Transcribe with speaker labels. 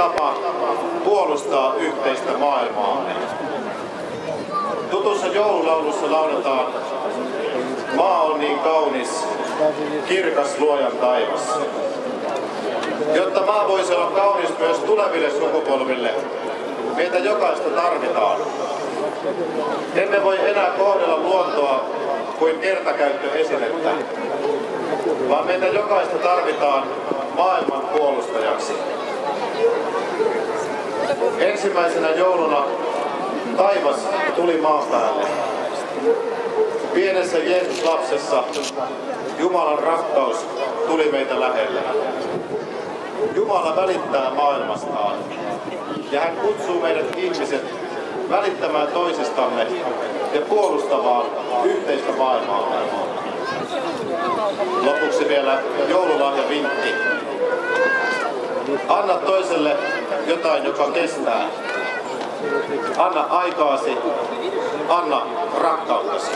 Speaker 1: tapa puolustaa yhteistä maailmaamme. Tutussa joululaulussa lauletaan: maa on niin kaunis, kirkas luojan taivas. Jotta maa voisi olla kaunis myös tuleville sukupolville, meitä jokaista tarvitaan. Emme voi enää kohdella luontoa kuin kertakäyttöesinettä, vaan meitä jokaista tarvitaan maailman puolustajaksi. Ensimmäisenä jouluna taivas tuli maan päälle. Pienessä Jeesus-lapsessa Jumalan rakkaus tuli meitä lähelle. Jumala välittää maailmastaan ja hän kutsuu meidät ihmiset välittämään toisistamme ja puolustamaan yhteistä maailmaa. Lopuksi vielä joululahjavinkki. Anna toiselle jotain, joka kestää. Anna aikaasi, anna rakkautesi.